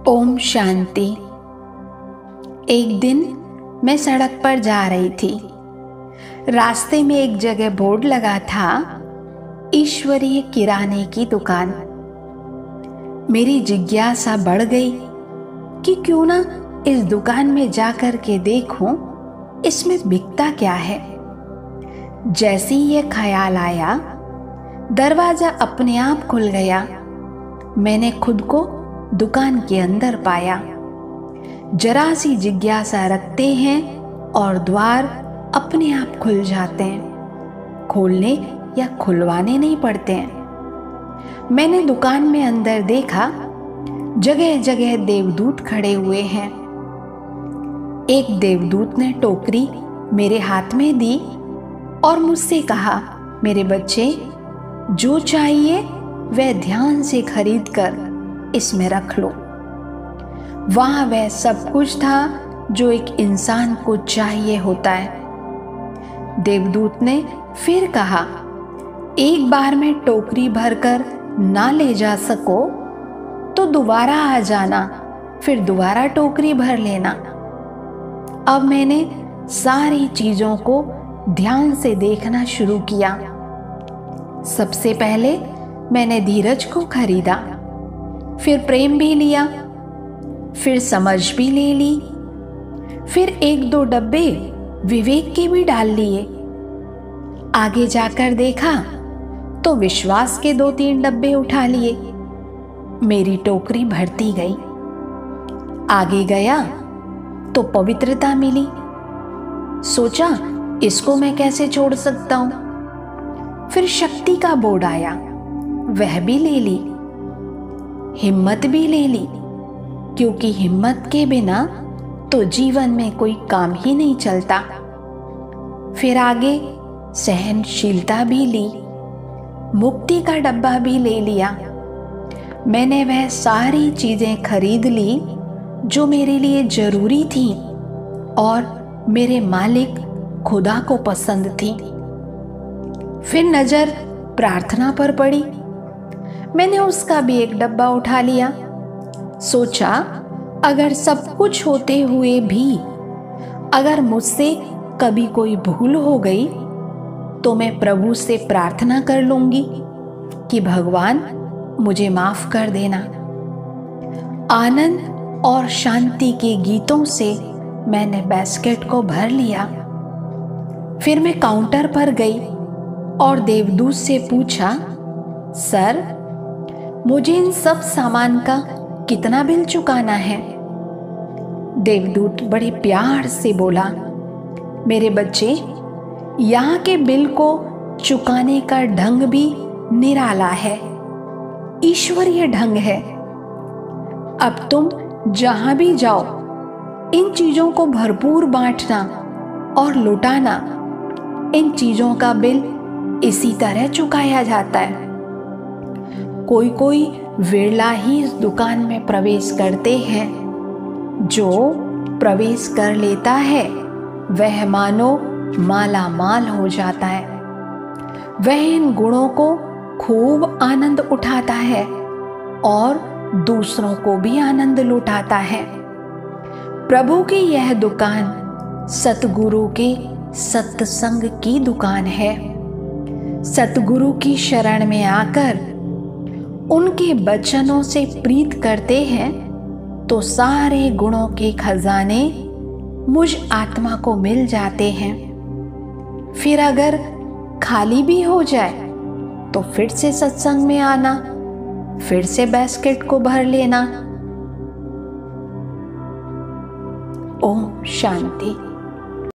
ओम शांति। एक दिन मैं सड़क पर जा रही थी। रास्ते में एक जगह बोर्ड लगा था, ईश्वरीय किराने की दुकान। मेरी जिज्ञासा बढ़ गई कि क्यों ना इस दुकान में जाकर के देखूं इसमें बिकता क्या है। जैसे ही यह ख्याल आया, दरवाजा अपने आप खुल गया। मैंने खुद को दुकान के अंदर पाया। जरा सी जिज्ञासा रखते हैं और द्वार अपने आप खुल जाते हैं, खोलने या खुलवाने नहीं पड़ते हैं। मैंने दुकान में अंदर देखा, जगह जगह देवदूत खड़े हुए हैं। एक देवदूत ने टोकरी मेरे हाथ में दी और मुझसे कहा, मेरे बच्चे, जो चाहिए वह ध्यान से खरीद कर इसमें रख लो। वहां वह सब कुछ था जो एक इंसान को चाहिए होता है। देवदूत ने फिर कहा, एक बार में टोकरी भरकर ना ले जा सको तो दोबारा आ जाना, फिर दोबारा टोकरी भर लेना। अब मैंने सारी चीजों को ध्यान से देखना शुरू किया। सबसे पहले मैंने धीरज को खरीदा, फिर प्रेम भी लिया, फिर समझ भी ले ली, फिर एक दो डब्बे विवेक के भी डाल लिए। आगे जाकर देखा तो विश्वास के 2-3 डब्बे उठा लिए। मेरी टोकरी भरती गई। आगे गया तो पवित्रता मिली। सोचा, इसको मैं कैसे छोड़ सकता हूं। फिर शक्ति का बोर्ड आया, वह भी ले ली। हिम्मत भी ले ली, क्योंकि हिम्मत के बिना तो जीवन में कोई काम ही नहीं चलता। फिर आगे सहनशीलता भी ली, मुक्ति का डब्बा भी ले लिया। मैंने वह सारी चीजें खरीद ली जो मेरे लिए जरूरी थी और मेरे मालिक खुदा को पसंद थी। फिर नजर प्रार्थना पर पड़ी। मैंने उसका भी एक डब्बा उठा लिया। सोचा, अगर सब कुछ होते हुए भी अगर मुझसे कभी कोई भूल हो गई तो मैं प्रभु से प्रार्थना कर लूंगी कि भगवान मुझे माफ कर देना। आनंद और शांति के गीतों से मैंने बास्केट को भर लिया। फिर मैं काउंटर पर गई और देवदूत से पूछा, सर, मुझे इन सब सामान का कितना बिल चुकाना है। देवदूत बड़े प्यार से बोला, मेरे बच्चे, यहाँ के बिल को चुकाने का ढंग भी निराला है, ईश्वरीय ढंग है। अब तुम जहां भी जाओ, इन चीजों को भरपूर बांटना और लुटाना। इन चीजों का बिल इसी तरह चुकाया जाता है। कोई कोई विरला ही इस दुकान में प्रवेश करते हैं। जो प्रवेश कर लेता है वह मानो माला माल हो जाता है। वह इन गुणों को खूब आनंद उठाता है और दूसरों को भी आनंद लुटाता है। प्रभु की यह दुकान सतगुरु के सत्संग की दुकान है। सतगुरु की शरण में आकर उनके वचनों से प्रीत करते हैं तो सारे गुणों के खजाने मुझ आत्मा को मिल जाते हैं। फिर अगर खाली भी हो जाए तो फिर से सत्संग में आना, फिर से बास्केट को भर लेना। ओम शांति।